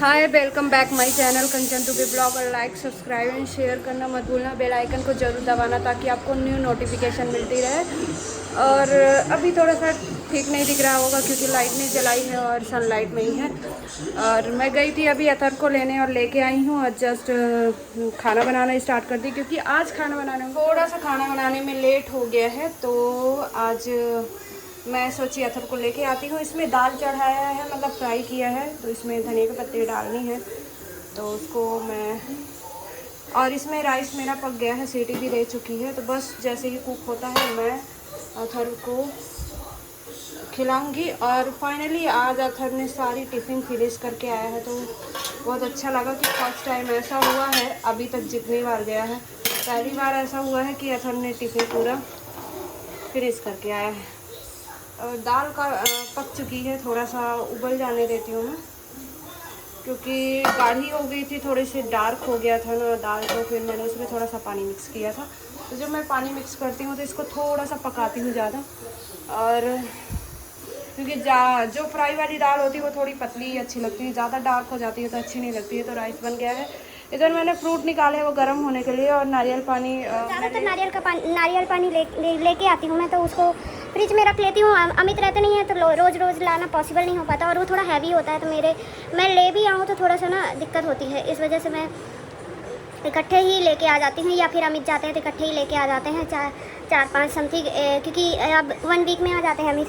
Hi, welcome back my channel Kanchan to be blog. और like subscribe and share करना मत भूलना। बेल आइकन को ज़रूर दबाना ताकि आपको न्यू नोटिफिकेशन मिलती रहे। और अभी थोड़ा सा ठीक नहीं दिख रहा होगा क्योंकि लाइट नहीं जलाई है और सनलाइट में ही है। और मैं गई थी अभी अतर को लेने और लेके आई हूँ और जस्ट खाना बनाना स्टार्ट कर दी क्योंकि आज खाना बनाने में थोड़ा सा खाना बनाने में लेट हो गया है। तो आज मैं सोची अथर को लेके आती हूँ। इसमें दाल चढ़ाया है, मतलब फ्राई किया है, तो इसमें धनिया के पत्ते डालनी है तो उसको मैं, और इसमें राइस मेरा पक गया है, सीटी भी दे चुकी है। तो बस जैसे ही कुक होता है मैं अथर को खिलाऊंगी। और फाइनली आज अथर ने सारी टिफ़िन फिनिश करके आया है तो बहुत अच्छा लगा कि फर्स्ट टाइम ऐसा हुआ है। अभी तक जितनी बार गया है पहली बार ऐसा हुआ है कि अथर ने टिफ़िन पूरा फिनिश करके आया है। और दाल का पक चुकी है, थोड़ा सा उबल जाने देती हूँ मैं क्योंकि गाढ़ी हो गई थी, थोड़ी सी डार्क हो गया था ना दाल। तो फिर मैंने उसमें थोड़ा सा पानी मिक्स किया था। तो जब मैं पानी मिक्स करती हूँ तो इसको थोड़ा सा पकाती हूँ ज़्यादा। और क्योंकि जो फ्राई वाली दाल होती है वो थोड़ी पतली अच्छी लगती है, ज़्यादा डार्क हो जाती है तो अच्छी नहीं लगती है। तो राइस बन गया है। इधर मैंने फ्रूट निकाले हैं वो गर्म होने के लिए, और नारियल पानी, ज़्यादातर नारियल पानी लेके आती हूँ मैं, तो उसको फ्रिज में रख लेती हूँ। अमित रहते नहीं है तो रोज़ रोज़ लाना पॉसिबल नहीं हो पाता, और वो थोड़ा हैवी होता है। तो मैं ले भी आऊँ तो थोड़ा सा ना दिक्कत होती है, इस वजह से मैं इकट्ठे ही लेके आ जाती हूँ, या फिर अमित जाते हैं तो इकट्ठे ही लेके आ जाते हैं, चार पाँच समथिंग, क्योंकि अब 1 वीक में आ जाते हैं अमित,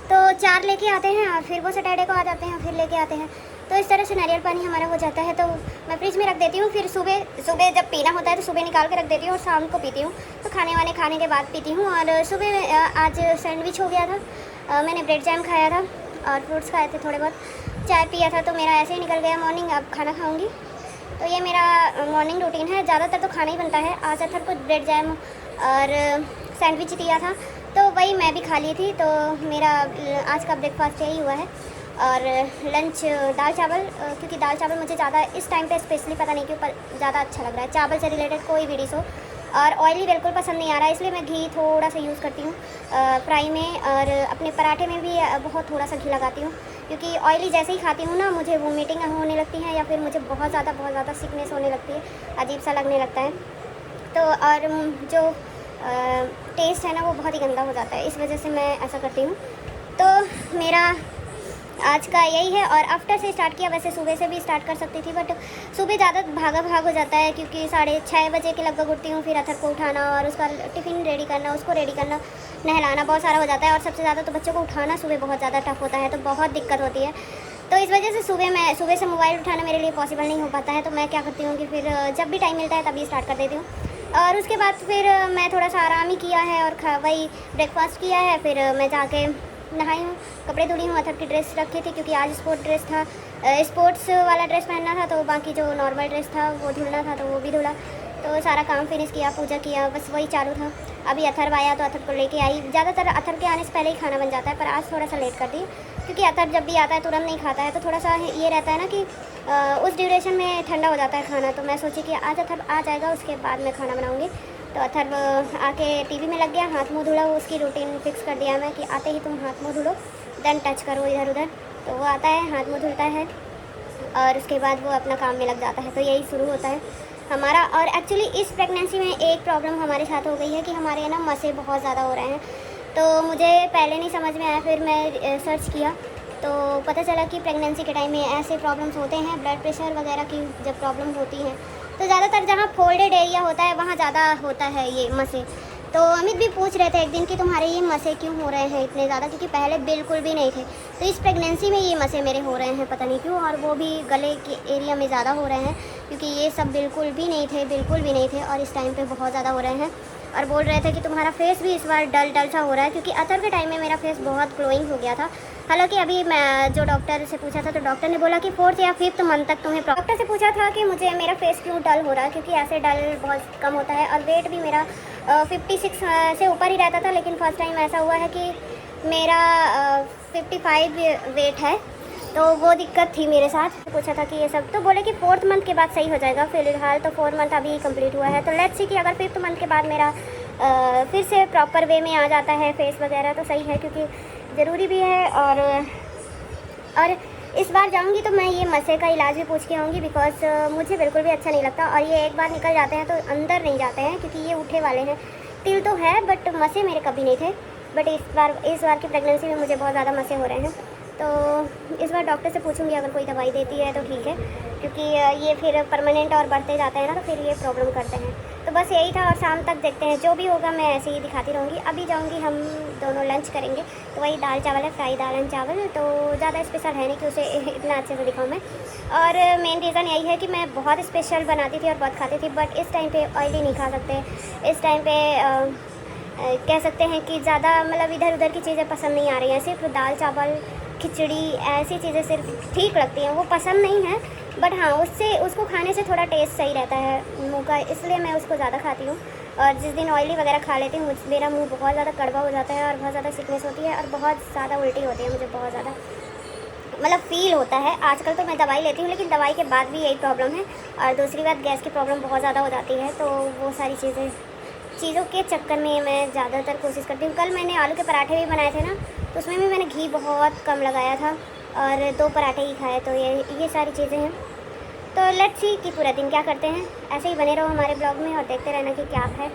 तो 4 लेके आते हैं और फिर वो सैटरडे को आ जाते हैं फिर लेके आते हैं। तो इस तरह से नारियल पानी हमारा हो जाता है। तो मैं फ्रिज में रख देती हूँ, फिर सुबह जब पीना होता है तो सुबह निकाल के रख देती हूँ और शाम को पीती हूँ। तो खाने के बाद पीती हूँ। और सुबह आज सैंडविच हो गया था, मैंने ब्रेड जैम खाया था और फ्रूट्स खाए थे, थोड़े बहुत चाय पिया था। तो मेरा ऐसे ही निकल गया मॉर्निंग। अब खाना खाऊँगी। तो ये मेरा मॉर्निंग रूटीन है। ज़्यादातर तो खाना ही बनता है। आज अथर को ब्रेड जैम और सैंडविच दिया था तो वही मैं भी खा ली थी। तो मेरा आज का ब्रेकफास्ट यही हुआ है। और लंच दाल चावल, क्योंकि दाल चावल मुझे ज़्यादा इस टाइम पे स्पेशली पता नहीं क्यों पर ज़्यादा अच्छा लग रहा है। चावल से रिलेटेड कोई भी डिश हो, और ऑयली बिल्कुल पसंद नहीं आ रहा है, इसलिए मैं घी थोड़ा सा यूज़ करती हूँ फ्राई में। और अपने पराठे में भी बहुत थोड़ा सा घी लगाती हूँ, क्योंकि ऑयली जैसे ही खाती हूँ ना मुझे वोमिटिंग होने लगती है, या फिर मुझे बहुत ज़्यादा सिकनेस होने लगती है, अजीब सा लगने लगता है। तो और जो टेस्ट है ना वो बहुत ही गंदा हो जाता है, इस वजह से मैं ऐसा करती हूँ। तो मेरा आज का यही है। और आफ्टर से स्टार्ट किया, वैसे सुबह से भी स्टार्ट कर सकती थी, बट सुबह ज़्यादा भाग हो जाता है क्योंकि 6:30 बजे के लगभग उठती हूँ। फिर अथर को उठाना और उसका टिफ़िन रेडी करना, उसको रेडी करना, नहलाना, बहुत सारा हो जाता है। और सबसे ज़्यादा तो बच्चों को उठाना सुबह बहुत ज़्यादा टफ होता है, तो बहुत दिक्कत होती है। तो इस वजह से सुबह से मोबाइल उठाना मेरे लिए पॉसिबल नहीं हो पाता है। तो मैं क्या करती हूँ कि फिर जब भी टाइम मिलता है तभी स्टार्ट कर देती हूँ। और उसके बाद फिर मैं थोड़ा सा आराम ही किया है और वही ब्रेकफास्ट किया है। फिर मैं जाके नहाई हूँ, कपड़े धुली हूँ। अथर की ड्रेस रखी थी क्योंकि आज स्पोर्ट्स वाला ड्रेस पहनना था, तो बाकी जो नॉर्मल ड्रेस था वो धुलना था, तो वो भी धुला। तो सारा काम फिनिश किया, पूजा किया, बस वही चालू था। अभी अथर आया तो अथर को लेके आई। ज़्यादातर अथर के आने से पहले ही खाना बन जाता है, पर आज थोड़ा सा लेट कर दी क्योंकि अथर जब भी आता है तुरंत नहीं खाता है। तो थोड़ा सा ये रहता है ना कि उस ड्यूरेशन में ठंडा हो जाता है खाना। तो मैं सोची कि आज अथर आ जाएगा, उसके बाद मैं खाना बनाऊँगी। तो अथर आके टीवी में लग गया, हाथ मुँह धुला। उसकी रूटीन फिक्स कर दिया मैं कि आते ही तुम हाथ मुँह धुलो, देन टच करो इधर उधर। तो वो आता है, हाथ मुँह धुलता है और उसके बाद वो अपना काम में लग जाता है। तो यही शुरू होता है हमारा। और एक्चुअली इस प्रेगनेंसी में एक प्रॉब्लम हमारे साथ हो गई है कि हमारे ना मसे बहुत ज़्यादा हो रहे हैं। तो मुझे पहले नहीं समझ में आया, फिर मैं सर्च किया तो पता चला कि प्रेगनेंसी के टाइम में ऐसे प्रॉब्लम्स होते हैं, ब्लड प्रेशर वगैरह की जब प्रॉब्लम होती हैं तो ज़्यादातर जहाँ फोल्डेड एरिया होता है वहाँ ज़्यादा होता है ये मसे। तो अमित भी पूछ रहे थे एक दिन कि तुम्हारे ये मसे क्यों हो रहे हैं इतने ज़्यादा, क्योंकि पहले बिल्कुल भी नहीं थे। तो इस प्रेगनेंसी में ये मसे मेरे हो रहे हैं, पता नहीं क्यों, और वो भी गले के एरिया में ज़्यादा हो रहे हैं, क्योंकि ये सब बिल्कुल भी नहीं थे और इस टाइम पे बहुत ज़्यादा हो रहे हैं। और बोल रहे थे कि तुम्हारा फेस भी इस बार डल सा हो रहा है, क्योंकि अतर के टाइम में मेरा फेस बहुत ग्लोइंग हो गया था। हालांकि अभी मैं जो डॉक्टर से पूछा था तो डॉक्टर ने बोला कि 4th या 5th मंथ तक तुम्हें डॉक्टर से पूछा था कि मुझे मेरा फेस क्यों डल हो रहा है, क्योंकि ऐसे डल बहुत कम होता है। और वेट भी मेरा 56 से ऊपर ही रहता था, लेकिन फर्स्ट टाइम ऐसा हुआ है कि मेरा 55 वेट है। तो वो दिक्कत थी मेरे साथ। पूछा था कि ये सब, तो बोले कि 4th मंथ के बाद सही हो जाएगा। फिलहाल तो 4 मंथ अभी कंप्लीट हुआ है, तो लेट्स सी कि अगर 5th मंथ के बाद मेरा फिर से प्रॉपर वे में आ जाता है फेस वगैरह तो सही है, क्योंकि ज़रूरी भी है। और इस बार जाऊंगी तो मैं ये मसे का इलाज भी पूछ के आऊँगी, बिकॉज मुझे बिल्कुल भी अच्छा नहीं लगता। और ये एक बार निकल जाते हैं तो अंदर नहीं जाते हैं, क्योंकि ये उठे वाले हैं। तिल तो है बट मसे मेरे कभी नहीं थे। बट इस बार की प्रेगनेंसी में मुझे बहुत ज़्यादा मसे हो रहे हैं। तो इस बार डॉक्टर से पूछूंगी, अगर कोई दवाई देती है तो ठीक है, क्योंकि ये फिर परमानेंट और बढ़ते जाते हैं ना, तो फिर ये प्रॉब्लम करते हैं। तो बस यही था, और शाम तक देखते हैं, जो भी होगा मैं ऐसे ही दिखाती रहूँगी। अभी जाऊँगी, हम दोनों लंच करेंगे, तो वही दाल चावल है, फ्राई दाल एंड चावल। तो ज़्यादा स्पेशल है नहीं कि उसे इतना अच्छे से दिखाऊँ मैं। और मेन रीज़न यही है कि मैं बहुत स्पेशल बनाती थी और बहुत खाती थी, बट इस टाइम पे ऑयली नहीं खा सकते। इस टाइम पे कह सकते हैं कि ज़्यादा मतलब इधर उधर की चीज़ें पसंद नहीं आ रही हैं। सिर्फ दाल चावल खिचड़ी ऐसी चीज़ें सिर्फ ठीक लगती हैं, वो पसंद नहीं है। बट हाँ, उसको खाने से थोड़ा टेस्ट सही रहता है मुँह का, इसलिए मैं उसको ज़्यादा खाती हूँ। और जिस दिन ऑयली वगैरह खा लेती हूँ, मेरा मुँह बहुत ज़्यादा कड़वा हो जाता है और बहुत ज़्यादा सिकनेस होती है और बहुत ज़्यादा उल्टी होती है। मुझे बहुत ज़्यादा मतलब फ़ील होता है। आजकल तो मैं दवाई लेती हूँ, लेकिन दवाई के बाद भी यही प्रॉब्लम है। और दूसरी बात, गैस की प्रॉब्लम बहुत ज़्यादा हो जाती है। तो वो सारी चीज़ों के चक्कर में मैं ज़्यादातर कोशिश करती हूँ। कल मैंने आलू के पराठे भी बनाए थे ना, तो उसमें भी मैंने घी बहुत कम लगाया था और 2 पराठे ही खाए। तो ये सारी चीज़ें हैं। तो लेट्स सी कि पूरा दिन क्या करते हैं। ऐसे ही बने रहो हमारे ब्लॉग में और देखते रहना कि क्या है।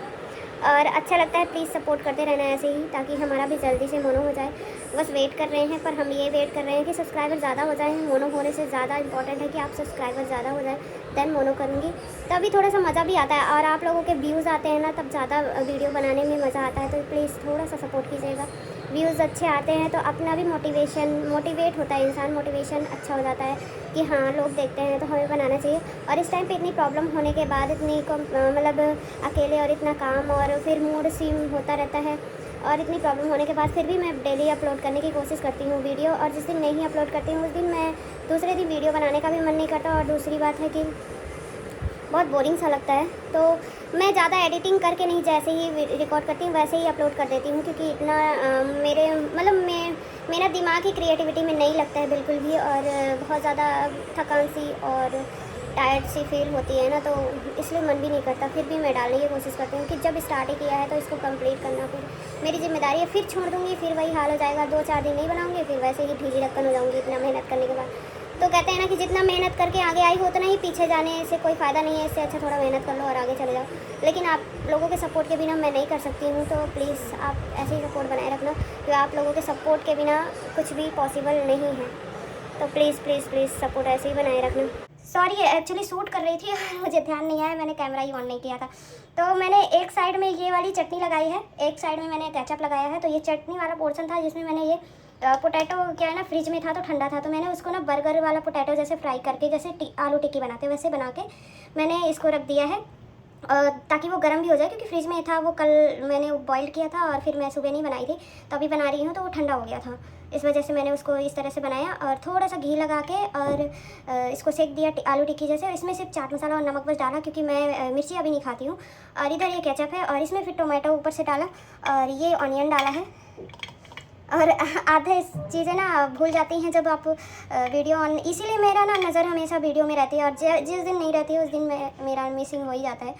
और अच्छा लगता है, प्लीज़ सपोर्ट करते रहना ऐसे ही, ताकि हमारा भी जल्दी से मोनो हो जाए। बस वेट कर रहे हैं, पर हम ये वेट कर रहे हैं कि सब्सक्राइबर ज़्यादा हो जाए। मोनो होने से ज़्यादा इंपॉर्टेंट है कि आप सब्सक्राइबर ज़्यादा हो जाए, देन मोनो करूँगी। तभी थोड़ा सा मज़ा भी आता है, और आप लोगों के व्यूज़ आते हैं ना, तब ज़्यादा वीडियो बनाने में मज़ा आता है। तो प्लीज़ थोड़ा सा सपोर्ट कीजिएगा। व्यूज़ अच्छे आते हैं तो अपना भी मोटिवेट होता है इंसान, मोटिवेशन अच्छा हो जाता है कि हाँ, लोग देखते हैं तो हमें बनाना चाहिए। और इस टाइम पे इतनी प्रॉब्लम होने के बाद, मतलब अकेले और इतना काम और फिर मूड स्विंग होता रहता है, और इतनी प्रॉब्लम होने के बाद फिर भी मैं डेली अपलोड करने की कोशिश करती हूँ वीडियो। और जिस दिन नहीं अपलोड करती हूँ, उस दिन मैं दूसरे दिन वीडियो बनाने का भी मन नहीं करता। और दूसरी बात है कि बहुत बोरिंग सा लगता है। तो मैं ज़्यादा एडिटिंग करके नहीं, जैसे ही रिकॉर्ड करती हूँ वैसे ही अपलोड कर देती हूँ, क्योंकि इतना मेरा दिमाग ही क्रिएटिविटी में नहीं लगता है बिल्कुल भी। और बहुत ज़्यादा थकान सी और टायर्ड सी फील होती है ना, तो इसलिए मन भी नहीं करता। फिर भी मैं डालने की कोशिश करती हूँ कि जब स्टार्ट ही किया है तो इसको कंप्लीट करना फिर मेरी जिम्मेदारी है। फिर छोड़ दूँगी, फिर वही हाल हो जाएगा, 2-4 दिन नहीं बनाऊँगी, फिर वैसे ही ढीली ढक्कन हो जाऊँगी इतना मेहनत करने के बाद। तो कहते हैं ना कि जितना मेहनत करके आगे आई हो, उतना ही पीछे जाने से कोई फ़ायदा नहीं है। इससे अच्छा थोड़ा मेहनत कर लो और आगे चले जाओ। लेकिन आप लोगों के सपोर्ट के बिना मैं नहीं कर सकती हूँ। तो प्लीज़ आप ऐसे ही सपोर्ट बनाए रखना, क्योंकि आप लोगों के सपोर्ट के बिना कुछ भी पॉसिबल नहीं है। तो प्लीज़ प्लीज़ प्लीज़ सपोर्ट ऐसे ही बनाए रखना। सॉरी, एक्चुअली शूट कर रही थी और मुझे ध्यान नहीं आया, मैंने कैमरा ही ऑन नहीं किया था। तो मैंने एक साइड में ये वाली चटनी लगाई है, एक साइड में मैंने केचप लगाया है। तो ये चटनी वाला पोर्शन था जिसमें मैंने ये पोटैटो, क्या है ना, फ्रिज में था तो ठंडा था, तो मैंने उसको ना बर्गर वाला पोटैटो जैसे फ्राई करके, जैसे आलू टिक्की बनाते वैसे बना के मैंने इसको रख दिया है, ताकि वो गर्म भी हो जाए। क्योंकि फ्रिज में था वो, कल मैंने बॉईल किया था और फिर मैं सुबह नहीं बनाई थी, तो अभी बना रही हूँ तो वो ठंडा हो गया था। इस वजह से मैंने उसको इस तरह से बनाया और थोड़ा सा घी लगा के और इसको सेक दिया आलू टिक्की जैसे। इसमें सिर्फ चाट मसाला और नमक बस डाला, क्योंकि मैं मिर्ची अभी नहीं खाती हूँ। और इधर ये केचप है और इसमें फिर टोमेटो ऊपर से डाला और ये ऑनियन डाला है। और आधे चीज़ें ना भूल जाती हैं जब आप वीडियो ऑन, इसीलिए मेरा ना नज़र हमेशा वीडियो में रहती है, और जिस दिन नहीं रहती है उस दिन मेरा मिसिंग हो ही जाता है।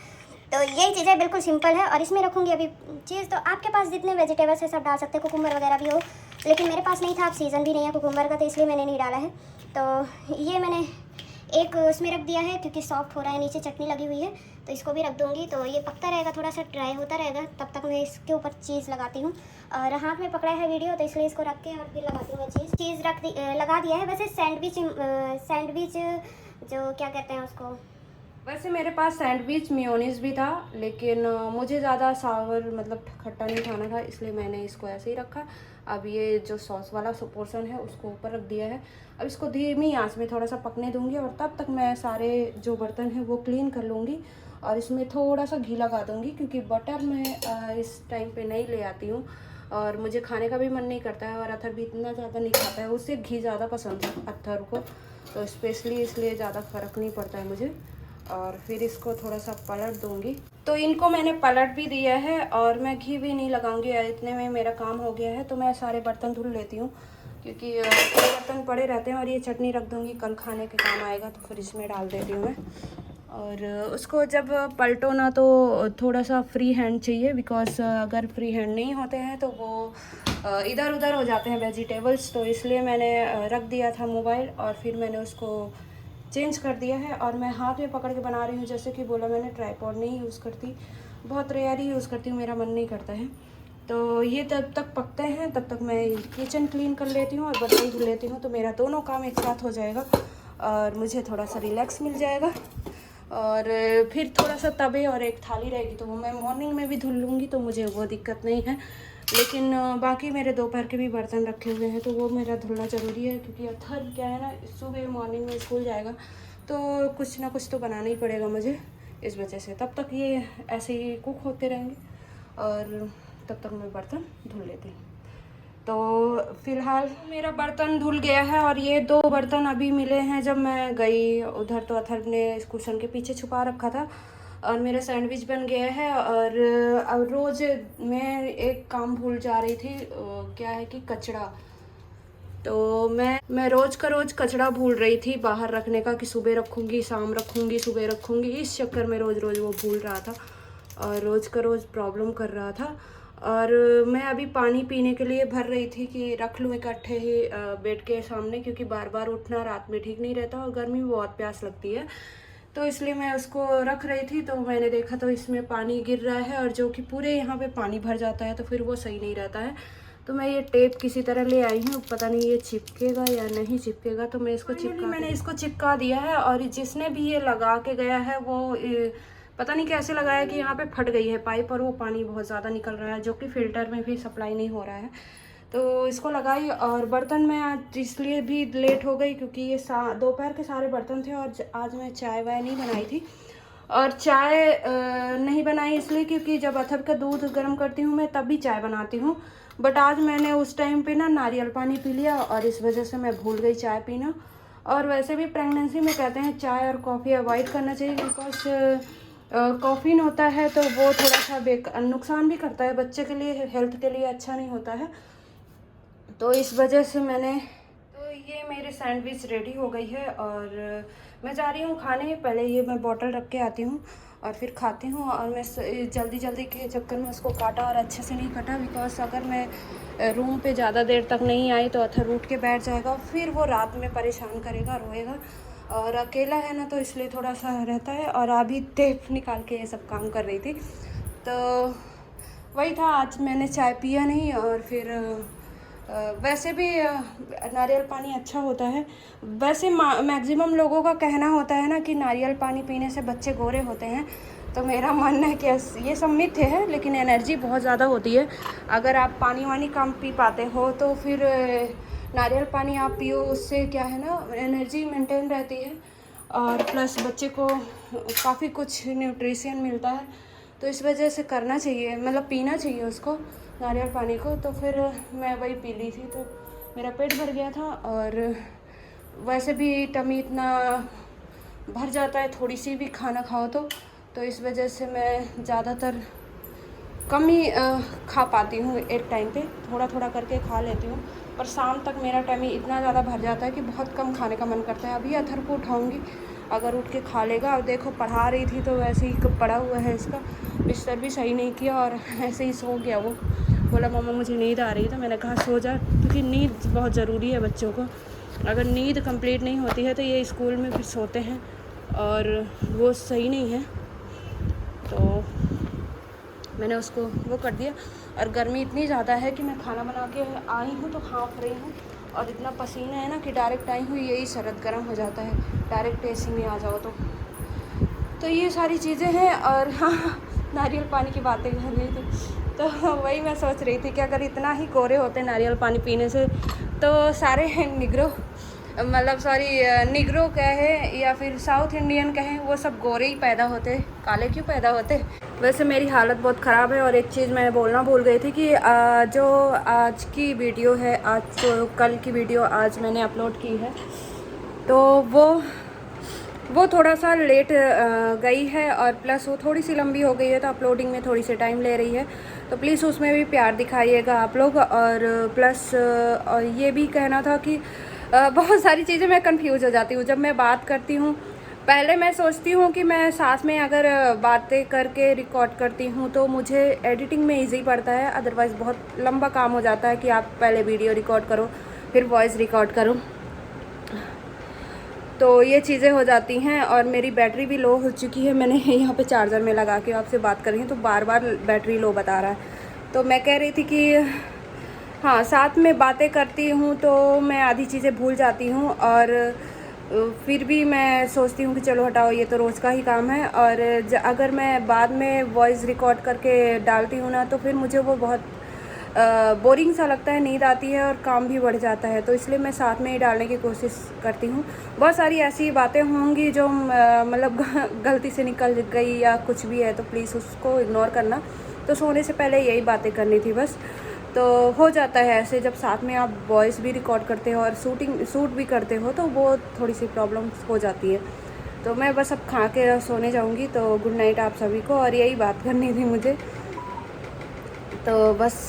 तो यही चीज़ें बिल्कुल सिंपल है। और इसमें रखूँगी अभी चीज़, तो आपके पास जितने वेजिटेबल्स है सब डाल सकते हैं, कुकुम्बर वगैरह भी हो, लेकिन मेरे पास नहीं था, अब सीज़न भी नहीं है कुकुम्बर का, तो इसलिए मैंने नहीं डाला है। तो ये मैंने एक उसमें रख दिया है, क्योंकि सॉफ्ट हो रहा है, नीचे चटनी लगी हुई है, तो इसको भी रख दूँगी। तो ये पकता रहेगा, थोड़ा सा ड्राई होता रहेगा, तब तक मैं इसके ऊपर चीज़ लगाती हूँ। और हाथ में पकड़ा है वीडियो, तो इसलिए इसको रख के और फिर लगाती हूँ मैं चीज़ लगा दिया है। वैसे सैंडविच जो क्या कहते हैं उसको, वैसे मेरे पास सैंडविच मेयोनीज भी था, लेकिन मुझे ज़्यादा सावर मतलब खट्टा नहीं खाना था, इसलिए मैंने इसको ऐसे ही रखा। अब ये जो सॉस वाला पोर्शन है उसको ऊपर रख दिया है। अब इसको धीमी आंच में थोड़ा सा पकने दूंगी, और तब तक मैं सारे जो बर्तन हैं वो क्लीन कर लूँगी और इसमें थोड़ा सा घी लगा दूँगी, क्योंकि बटर मैं इस टाइम पे नहीं ले आती हूँ और मुझे खाने का भी मन नहीं करता है, और अथर भी इतना ज़्यादा नहीं खाता है, उससे घी ज़्यादा पसंद है अथर को, तो स्पेशली इसलिए ज़्यादा फ़र्क नहीं पड़ता है मुझे। और फिर इसको थोड़ा सा पलट दूंगी। तो इनको मैंने पलट भी दिया है और मैं घी भी नहीं लगाऊंगी, इतने में मेरा काम हो गया है। तो मैं सारे बर्तन धुल लेती हूँ, क्योंकि बर्तन पड़े रहते हैं। और ये चटनी रख दूंगी, कल खाने के काम आएगा, तो फिर इसमें डाल देती हूँ मैं। और उसको जब पलटो ना तो थोड़ा सा फ्री हैंड चाहिए, बिकॉज अगर फ्री हैंड नहीं होते हैं तो वो इधर उधर हो जाते हैं वेजिटेबल्स। तो इसलिए मैंने रख दिया था मोबाइल और फिर मैंने उसको चेंज कर दिया है और मैं हाथ में पकड़ के बना रही हूँ। जैसे कि बोला मैंने, ट्राइपॉड नहीं यूज़ करती, बहुत रेयर ही यूज़ करती हूँ, मेरा मन नहीं करता है। तो ये तब तक पकते हैं तब तक मैं किचन क्लीन कर लेती हूँ और बर्तन धुल लेती हूँ, तो मेरा दोनों काम एक साथ हो जाएगा और मुझे थोड़ा सा रिलैक्स मिल जाएगा। और फिर थोड़ा सा तवे और एक थाली रहेगी तो वो मैं मॉर्निंग में भी धुल लूँगी, तो मुझे वो दिक्कत नहीं है। लेकिन बाकी मेरे दोपहर के भी बर्तन रखे हुए हैं तो वो मेरा धुलना ज़रूरी है, क्योंकि अथर क्या है ना, सुबह मॉर्निंग में स्कूल जाएगा तो कुछ ना कुछ तो बनाना ही पड़ेगा मुझे, इस वजह से। तब तक ये ऐसे ही कुक होते रहेंगे और तब तक मैं बर्तन धुल लेती हूँ। तो फ़िलहाल मेरा बर्तन धुल गया है और ये 2 बर्तन अभी मिले हैं जब मैं गई उधर, तो अथर ने इस कुशन के पीछे छुपा रखा था और मेरा सैंडविच बन गया है। और अब रोज़ मैं एक काम भूल जा रही थी, क्या है कि कचड़ा। तो मैं रोज़ का रोज़ कचड़ा भूल रही थी बाहर रखने का, कि सुबह रखूँगी शाम रखूँगी सुबह रखूँगी, इस चक्कर में रोज़ रोज़ वो भूल रहा था और रोज़ का रोज़ प्रॉब्लम कर रहा था। और मैं अभी पानी पीने के लिए भर रही थी कि रख लूँ इकट्ठे ही बेड के सामने, क्योंकि बार बार उठना रात में ठीक नहीं रहता और गर्मी में बहुत प्यास लगती है, तो इसलिए मैं उसको रख रही थी। तो मैंने देखा तो इसमें पानी गिर रहा है और जो कि पूरे यहाँ पे पानी भर जाता है तो फिर वो सही नहीं रहता है। तो मैं ये टेप किसी तरह ले आई हूँ, पता नहीं ये चिपकेगा या नहीं चिपकेगा, तो मैं इसको मैंने इसको चिपका दिया है। और जिसने भी ये लगा के गया है वो पता नहीं कैसे लगाया कि यहाँ पे फट गई है पाइप और वो पानी बहुत ज़्यादा निकल रहा है, जो कि फ़िल्टर में भी सप्लाई नहीं हो रहा है। तो इसको लगाई और बर्तन में आज इसलिए भी लेट हो गई क्योंकि ये दोपहर के सारे बर्तन थे और आज मैं चाय वाय नहीं बनाई थी। और चाय नहीं बनाई इसलिए क्योंकि जब अथर का दूध गर्म करती हूँ मैं तब भी चाय बनाती हूँ, बट आज मैंने उस टाइम पे ना नारियल पानी पी लिया और इस वजह से मैं भूल गई चाय पीना। और वैसे भी प्रेगनेंसी में कहते हैं चाय और कॉफ़ी अवॉइड करना चाहिए, बिकॉज कॉफ़ीन होता है तो वो थोड़ा सा नुकसान भी करता है बच्चे के लिए, हेल्थ के लिए अच्छा नहीं होता है। तो इस वजह से तो ये मेरे सैंडविच रेडी हो गई है और मैं जा रही हूँ खाने। पहले ये मैं बॉटल रख के आती हूँ और फिर खाती हूँ। और मैं जल्दी जल्दी के चक्कर में उसको काटा और अच्छे से नहीं काटा, बिकॉज अगर मैं रूम पे ज़्यादा देर तक नहीं आई तो अथर उठ के बैठ जाएगा, फिर वो रात में परेशान करेगा, रोएगा। और अकेला है ना तो इसलिए थोड़ा सा रहता है। और अभी टेप निकाल के ये सब काम कर रही थी, तो वही था। आज मैंने चाय पिया नहीं। और फिर वैसे भी नारियल पानी अच्छा होता है। वैसे मैक्सिमम लोगों का कहना होता है ना कि नारियल पानी पीने से बच्चे गोरे होते हैं, तो मेरा मानना है कि ये सब मिथ्य है, लेकिन एनर्जी बहुत ज़्यादा होती है। अगर आप पानी वानी कम पी पाते हो तो फिर नारियल पानी आप पियो, उससे क्या है ना एनर्जी मेंटेन रहती है और प्लस बच्चे को काफ़ी कुछ न्यूट्रिशन मिलता है। तो इस वजह से करना चाहिए, मतलब पीना चाहिए उसको, नारियल पानी को। तो फिर मैं वही पी ली थी तो मेरा पेट भर गया था। और वैसे भी टमी इतना भर जाता है थोड़ी सी भी खाना खाओ तो इस वजह से मैं ज़्यादातर कम ही खा पाती हूँ। एक टाइम पे थोड़ा थोड़ा करके खा लेती हूँ, पर शाम तक मेरा टमी इतना ज़्यादा भर जाता है कि बहुत कम खाने का मन करता है। अभी अथर को उठाऊँगी, अगर उठ के खा लेगा। और देखो पढ़ा रही थी तो वैसे ही पड़ा हुआ है, इसका बिस्तर भी सही नहीं किया और ऐसे ही सो गया। वो बोला मम्मा मुझे नींद आ रही है, तो मैंने कहा सो जा, क्योंकि नींद बहुत ज़रूरी है बच्चों को। अगर नींद कंप्लीट नहीं होती है तो ये स्कूल में फिर सोते हैं और वो सही नहीं है। तो मैंने उसको वो कर दिया। और गर्मी इतनी ज़्यादा है कि मैं खाना बना के आई हूँ तो हाँफ रही हूँ और इतना पसीना है ना कि डायरेक्ट आई हूँ यही शरद गर्म हो जाता है डायरेक्ट एसी में आ जाओ तो ये सारी चीज़ें हैं। और हाँ, नारियल पानी की बातें कर रही थी तो वही मैं सोच रही थी कि अगर इतना ही गोरे होते नारियल पानी पीने से तो सारे निग्रो, मतलब सॉरी निग्रो कहे या फिर साउथ इंडियन कहें, वो सब गोरे ही पैदा होते, काले क्यों पैदा होते। वैसे मेरी हालत बहुत ख़राब है। और एक चीज़ मैं बोलना भूल गई थी कि जो आज की वीडियो है, आज जो कल की वीडियो आज मैंने अपलोड की है, तो वो थोड़ा सा लेट गई है और प्लस वो थोड़ी सी लंबी हो गई है, तो अपलोडिंग में थोड़ी सी टाइम ले रही है। तो प्लीज़ उसमें भी प्यार दिखाइएगा आप लोग। और प्लस और ये भी कहना था कि बहुत सारी चीज़ें मैं कंफ्यूज हो जाती हूँ जब मैं बात करती हूँ, पहले मैं सोचती हूँ कि मैं साथ में अगर बातें करके रिकॉर्ड करती हूँ तो मुझे एडिटिंग में इजी पड़ता है, अदरवाइज़ बहुत लंबा काम हो जाता है कि आप पहले वीडियो रिकॉर्ड करो फिर वॉइस रिकॉर्ड करो, तो ये चीज़ें हो जाती हैं। और मेरी बैटरी भी लो हो चुकी है, मैंने यहाँ पे चार्जर में लगा के आपसे बात कर रही हूँ तो बार बार बैटरी लो बता रहा है। तो मैं कह रही थी कि हाँ, साथ में बातें करती हूँ तो मैं आधी चीज़ें भूल जाती हूँ, और फिर भी मैं सोचती हूँ कि चलो हटाओ, ये तो रोज़ का ही काम है। और अगर मैं बाद में वॉइस रिकॉर्ड करके डालती हूँ ना, तो फिर मुझे वो बहुत बोरिंग सा लगता है, नींद आती है और काम भी बढ़ जाता है, तो इसलिए मैं साथ में ही डालने की कोशिश करती हूँ। बहुत सारी ऐसी बातें होंगी जो मतलब गलती से निकल गई या कुछ भी है, तो प्लीज़ उसको इग्नोर करना। तो सोने से पहले यही बातें करनी थी बस। तो हो जाता है ऐसे, जब साथ में आप वॉइस भी रिकॉर्ड करते हो और शूट भी करते हो तो वो थोड़ी सी प्रॉब्लम्स हो जाती है। तो मैं बस अब खा के सोने जाऊँगी, तो गुड नाइट आप सभी को, और यही बात करनी थी मुझे। तो बस